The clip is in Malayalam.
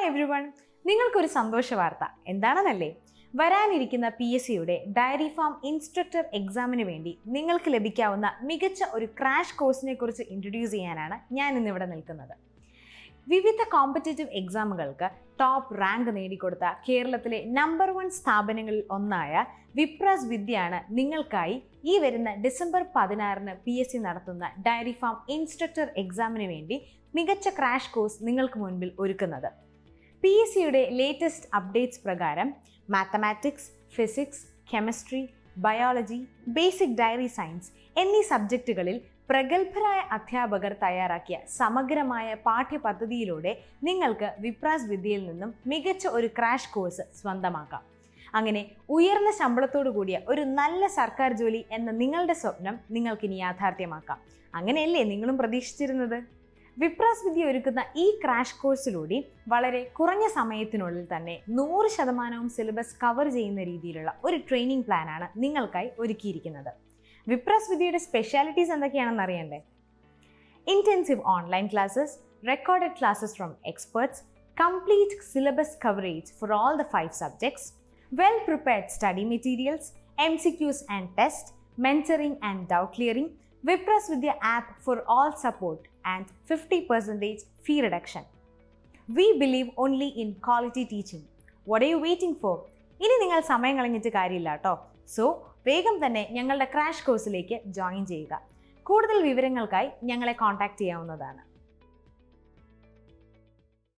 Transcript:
എവ്രിവൺ, നിങ്ങൾക്കൊരു സന്തോഷ വാർത്ത എന്താണെന്നല്ലേ? വരാനിരിക്കുന്ന PSCയുടെ ഡയറി ഫാം ഇൻസ്ട്രക്ടർ എക്സാമിന് വേണ്ടി നിങ്ങൾക്ക് ലഭിക്കാവുന്ന മികച്ച ഒരു ക്രാഷ് കോഴ്സിനെ കുറിച്ച് ഇൻട്രൊഡ്യൂസ് ചെയ്യാനാണ് ഞാൻ ഇന്നിവിടെ നിൽക്കുന്നത്. വിവിധ കോമ്പറ്റേറ്റീവ് എക്സാമുകൾക്ക് ടോപ്പ് റാങ്ക് നേടിക്കൊടുത്ത കേരളത്തിലെ നമ്പർ 1 സ്ഥാപനങ്ങളിൽ ഒന്നായ വിപ്രാസ് വിദ്യയാണ് നിങ്ങൾക്കായി ഈ വരുന്ന ഡിസംബർ 16-ന് PSC നടത്തുന്ന ഡയറി ഫാം ഇൻസ്ട്രക്ടർ എക്സാമിന് വേണ്ടി മികച്ച ക്രാഷ് കോഴ്സ് നിങ്ങൾക്ക് മുൻപിൽ ഒരുക്കുന്നത്. PSCയുടെ ലേറ്റസ്റ്റ് അപ്ഡേറ്റ്സ് പ്രകാരം mathematics, physics, chemistry, biology, basic dairy science എന്നീ സബ്ജക്റ്റുകളിൽ പ്രഗത്ഭരായ അധ്യാപകർ തയ്യാറാക്കിയ സമഗ്രമായ പാഠ്യപദ്ധതിയിലൂടെ നിങ്ങൾക്ക് വിപ്രാസ് വിദ്യയിൽ നിന്നും മികച്ച ഒരു ക്രാഷ് കോഴ്സ് സ്വന്തമാക്കാം. അങ്ങനെ ഉയർന്ന ശമ്പളത്തോടു കൂടിയ ഒരു നല്ല സർക്കാർ ജോലി എന്ന നിങ്ങളുടെ സ്വപ്നം നിങ്ങൾക്കിനി യാഥാർത്ഥ്യമാക്കാം. അങ്ങനെയല്ലേ നിങ്ങളും പ്രതീക്ഷിച്ചിരുന്നത്? വിപ്രാസ് വിദ്യ ഒരുക്കുന്ന ഈ ക്രാഷ് കോഴ്സിലൂടെ വളരെ കുറഞ്ഞ സമയത്തിനുള്ളിൽ തന്നെ 100% സിലബസ് കവർ ചെയ്യുന്ന രീതിയിലുള്ള ഒരു ട്രെയിനിങ് പ്ലാനാണ് നിങ്ങൾക്കായി ഒരുക്കിയിരിക്കുന്നത്. വിപ്രാസ് വിദ്യയുടെ സ്പെഷ്യാലിറ്റീസ് എന്തൊക്കെയാണെന്ന് അറിയണ്ടേ? Intensive online classes, recorded classes from experts, complete syllabus coverage for all the 5 subjects, well prepared study materials, MCQs and test, mentoring and doubt clearing, Vipras Vidya app for all support and 50% fee reduction. We believe only in quality teaching. What are you waiting for? ഇനി നിങ്ങൾ സമയം കളഞ്ഞിട്ട് കാര്യമില്ല കേട്ടോ. സോ വേഗം തന്നെ ഞങ്ങളുടെ ക്രാഷ് കോഴ്സിലേക്ക് ജോയിൻ ചെയ്യുക. കൂടുതൽ വിവരങ്ങൾക്കായി ഞങ്ങളെ കോൺടാക്ട് ചെയ്യാവുന്നതാണ്.